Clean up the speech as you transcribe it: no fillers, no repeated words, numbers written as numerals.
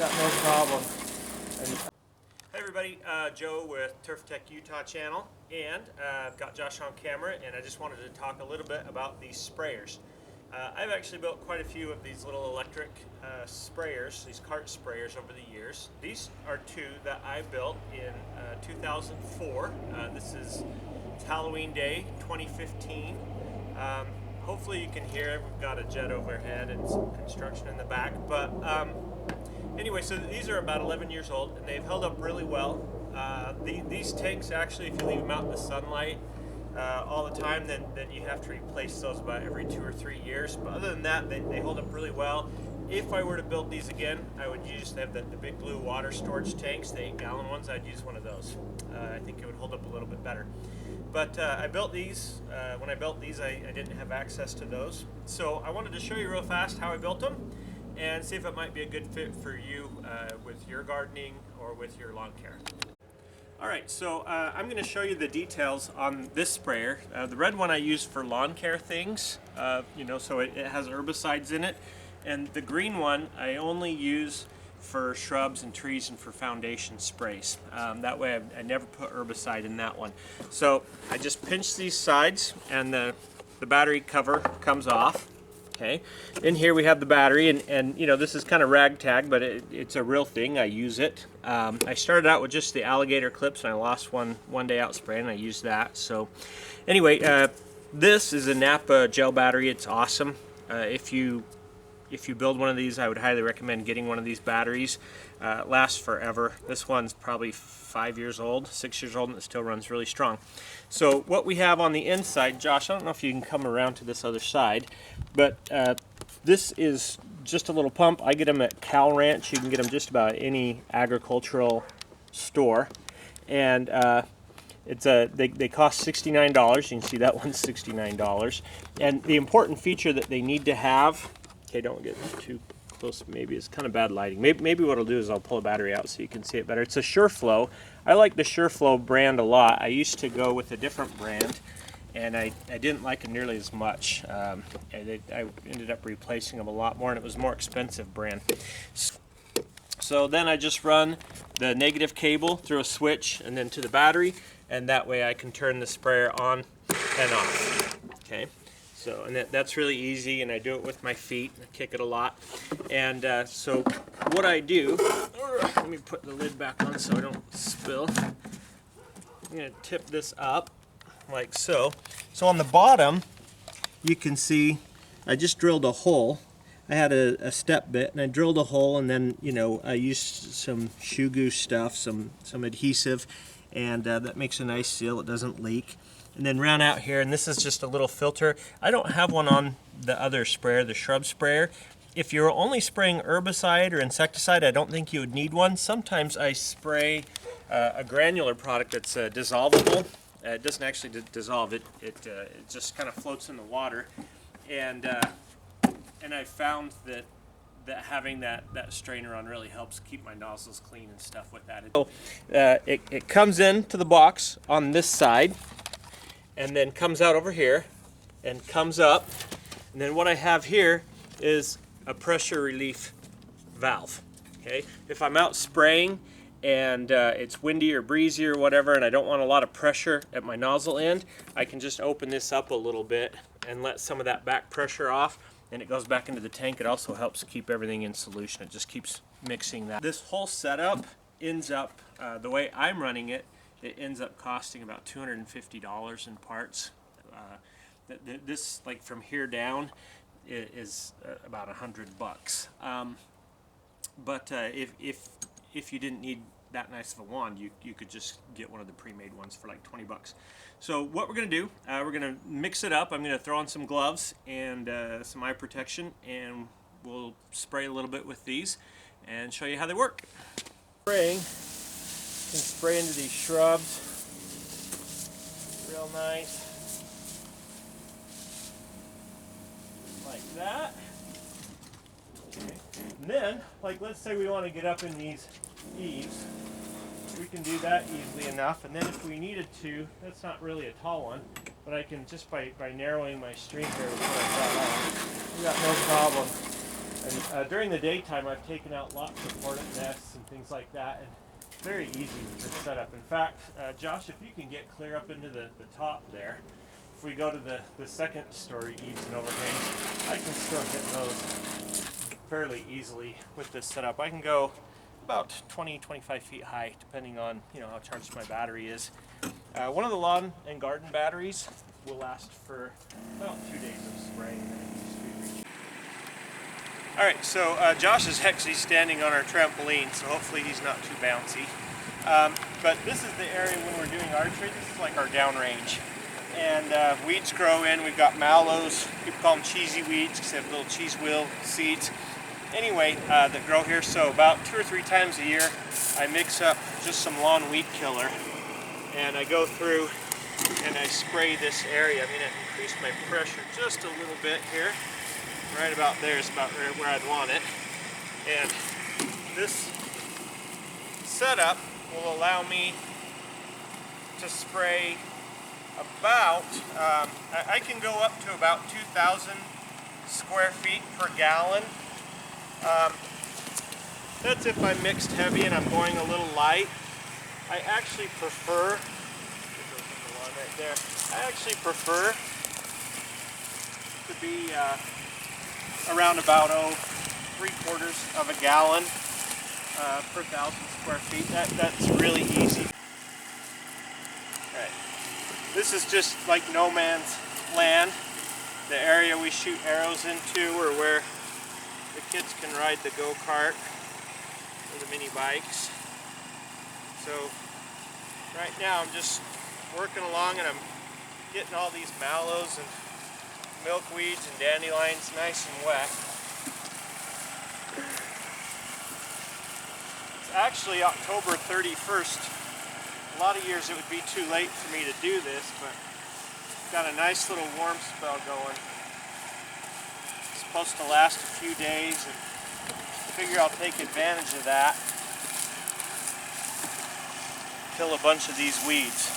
got no problem. Hey everybody, Joe with Turf Tech Utah channel, and I've got Josh on camera, and I just wanted to talk a little bit about these sprayers. I've actually built quite a few of these little electric sprayers, these cart sprayers over the years. These are two that I built in 2004. This is Halloween Day 2015. Hopefully you can hear, we've got a jet overhead and some construction in the back, but anyway, so these are about 11 years old, and they've held up really well. These tanks, actually, if you leave them out in the sunlight all the time, then you have to replace those about every 2 or 3 years. But other than that, they hold up really well. If I were to build these again, I would use the big blue water storage tanks, the 8-gallon ones. I'd use one of those. I think it would hold up a little bit better. But I built these. When I built these, I didn't have access to those. So I wanted to show you real fast how I built them and see if it might be a good fit for you with your gardening or with your lawn care. Alright, so I'm going to show you the details on this sprayer. The red one I use for lawn care things, so it has herbicides in it. And the green one I only use for shrubs and trees and for foundation sprays. That way I never put herbicide in that one. So I just pinch these sides and the battery cover comes off. Okay, in here we have the battery, and this is kind of ragtag, but it's a real thing. I use it. I started out with just the alligator clips, and I lost one day out spraying, and I used that. So anyway, this is a Napa gel battery. It's awesome. If you build one of these, I would highly recommend getting one of these batteries. It lasts forever. This one's probably 5 years old, 6 years old, and it still runs really strong. So what we have on the inside, Josh, I don't know if you can come around to this other side, but this is just a little pump. I get them at Cal Ranch. You can get them just about any agricultural store, and they cost $69. You can see that one's $69. And the important feature that they need to have, okay, don't get too close, maybe it's kind of bad lighting. Maybe what I'll do is I'll pull a battery out so you can see it better. It's a SureFlow. I like the SureFlow brand a lot. I used to go with a different brand, and I didn't like it nearly as much. I ended up replacing them a lot more, and it was a more expensive brand. So then I just run the negative cable through a switch and then to the battery, and that way I can turn the sprayer on and off. Okay. So, and that's really easy, and I do it with my feet. I kick it a lot. And so what I do, let me put the lid back on so I don't spill. I'm going to tip this up like so. So on the bottom, you can see I just drilled a hole. I had a step bit, and I drilled a hole, and then I used some shoe goose stuff, some adhesive, and that makes a nice seal. It doesn't leak. And then round out here, and this is just a little filter. I don't have one on the other sprayer, the Shrub sprayer. If you're only spraying herbicide or insecticide, I don't think you would need one. Sometimes I spray a granular product that's dissolvable. It doesn't actually dissolve. It just kind of floats in the water. And I found that having that strainer on really helps keep my nozzles clean and stuff with that. So it comes into the box on this side, and then comes out over here and comes up, and then what I have here is a pressure relief valve. Okay, if I'm out spraying and it's windy or breezy or whatever, and I don't want a lot of pressure at my nozzle end, I can just open this up a little bit and let some of that back pressure off, and it goes back into the tank. It also helps keep everything in solution. It just keeps mixing that. This whole setup ends up, the way I'm running it, it ends up costing about $250 in parts. This, like from here down, is about $100. But if you didn't need that nice of a wand, you could just get one of the pre-made ones for like $20. So what we're going to do, we're going to mix it up. I'm going to throw on some gloves and some eye protection, and we'll spray a little bit with these and show you how they work. Spraying. You can spray into these shrubs real nice, like that. Okay. And then, like, let's say we want to get up in these eaves, we can do that easily enough. And then if we needed to, that's not really a tall one, but I can just by narrowing my stream here with what I've got on, we got no problem And during the daytime, I've taken out lots of hornet nests and things like that, and it's very easy with this setup. In fact, Josh, if you can get clear up into the top there, if we go to the second story eaves and overhangs, I can still hit those fairly easily with this setup. I can go about 20-25 feet high, depending on how charged my battery is. One of the lawn and garden batteries will last for about 2 days of spraying. Alright, so Josh is actually standing on our trampoline, so hopefully he's not too bouncy. But this is the area when we're doing archery. This is like our downrange. And weeds grow in. We've got mallows. People call them cheesy weeds because they have little cheese wheel seeds. Anyway, that grow here. So about 2 or 3 times a year, I mix up just some lawn weed killer. And I go through and I spray this area. I'm going to increase my pressure just a little bit here. Right about there is about where I'd want it. And this setup will allow me to spray about, I can go up to about 2,000 square feet per gallon. That's if I'm mixed heavy and I'm going a little light. I actually prefer, right there, I actually prefer to be around about 3/4 of a gallon per 1,000 square feet. That's really easy. Right. This is just like no man's land. The area we shoot arrows into, or where the kids can ride the go-kart or the mini bikes. So right now I'm just working along and I'm getting all these mallows and milkweeds and dandelions nice and wet. It's actually October 31st. A lot of years it would be too late for me to do this, but got a nice little warm spell going. It's supposed to last a few days, and I figure I'll take advantage of that. Kill a bunch of these weeds.